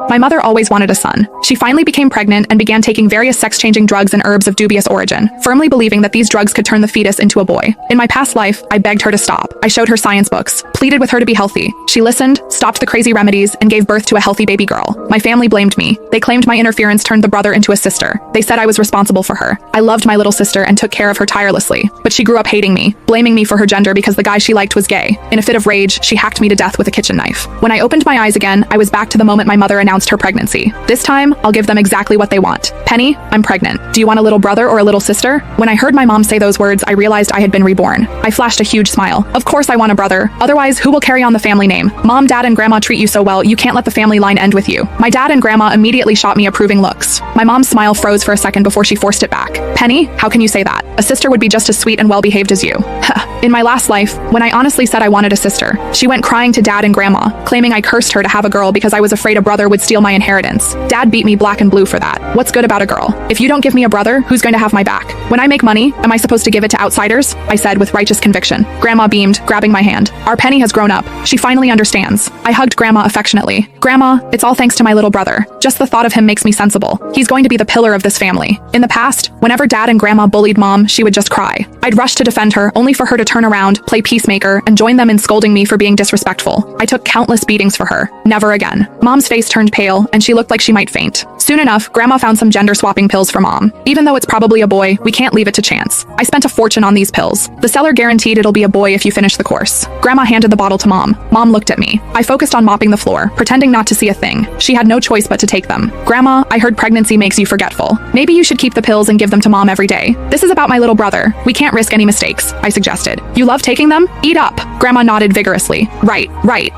My mother always wanted a son. She finally became pregnant and began taking various sex-changing drugs and herbs of dubious origin, firmly believing that these drugs could turn the fetus into a boy. In my past life, I begged her to stop. I showed her science books, pleaded with her to be healthy. She listened, stopped the crazy remedies, and gave birth to a healthy baby girl. My family blamed me. They claimed my interference turned the brother into a sister. They said I was responsible for her. I loved my little sister and took care of her tirelessly. But she grew up hating me, blaming me for her gender because the guy she liked was gay. In a fit of rage, she hacked me to death with a kitchen knife. When I opened my eyes again, I was back to the moment my mother announced her pregnancy. This time, I'll give them exactly what they want. Penny, I'm pregnant. Do you want a little brother or a little sister? When I heard my mom say those words, I realized I had been reborn. I flashed a huge smile. Of course I want a brother. Otherwise, who will carry on the family name? Mom, Dad, and Grandma treat you so well, you can't let the family line end with you. My dad and Grandma immediately shot me approving looks. My mom's smile froze for a second before she forced it back. Penny, how can you say that? A sister would be just as sweet and well-behaved as you. In my last life, when I honestly said I wanted a sister, she went crying to Dad and Grandma, claiming I cursed her to have a girl because I was afraid a brother would steal my inheritance. Dad beat me black and blue for that. What's good about a girl? If you don't give me a brother, who's going to have my back? When I make money, am I supposed to give it to outsiders? I said with righteous conviction. Grandma beamed, grabbing my hand. Our Penny has grown up. She finally understands. I hugged Grandma affectionately. Grandma, it's all thanks to my little brother. Just the thought of him makes me sensible. He's going to be the pillar of this family. In the past, whenever Dad and Grandma bullied Mom, she would just cry. I'd rush to defend her, only for her to turn around, play peacemaker, and join them in scolding me for being disrespectful. I took countless beatings for her. Never again. Mom's face turned pale, and she looked like she might faint. Soon enough, Grandma found some gender-swapping pills for Mom. Even though it's probably a boy, we can't leave it to chance. I spent a fortune on these pills. The seller guaranteed it'll be a boy if you finish the course. Grandma handed the bottle to Mom. Mom looked at me. I focused on mopping the floor, pretending not to see a thing. She had no choice but to take them. Grandma, I heard pregnancy makes you forgetful. Maybe you should keep the pills and give them to Mom every day. This is about my little brother. We can't risk any mistakes, I suggested. You love taking them? Eat up. Grandma nodded vigorously. Right.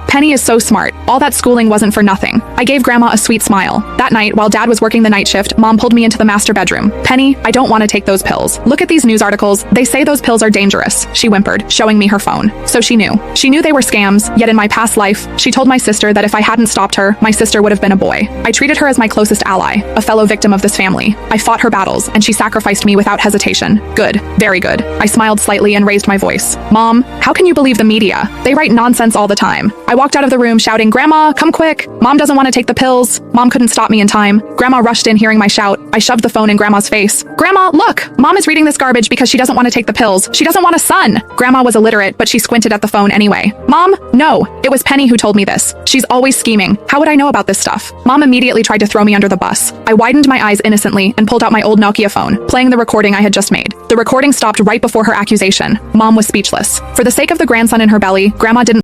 Penny is so smart. All that schooling wasn't for nothing. I gave Grandma a sweet smile. That night, while Dad was working the night shift, Mom pulled me into the master bedroom. Penny, I don't want to take those pills. Look at these news articles. They say those pills are dangerous, she whimpered, showing me her phone. So she knew. She knew they were scams, yet in my past life, she told my sister that if I hadn't stopped her, my sister would have been a boy. I treated her as my closest ally, a fellow victim of this family. I fought her battles, and she sacrificed me without hesitation. Good. Very good. I smiled slightly and raised my voice. Mom, how can you believe the media? They write nonsense all the time. I walked out of the room shouting, Grandma, come quick. Mom doesn't want to take the pills. Mom couldn't stop me in time. Grandma rushed in hearing my shout. I shoved the phone in Grandma's face. Grandma, look! Mom is reading this garbage because she doesn't want to take the pills. She doesn't want a son. Grandma was illiterate, but she squinted at the phone anyway. Mom, no. It was Penny who told me this. She's always scheming. How would I know about this stuff? Mom immediately tried to throw me under the bus. I widened my eyes innocently and pulled out my old Nokia phone, playing the recording I had just made. The recording stopped right before her accusation. Mom was speechless. For the sake of the grandson in her belly, Grandma didn't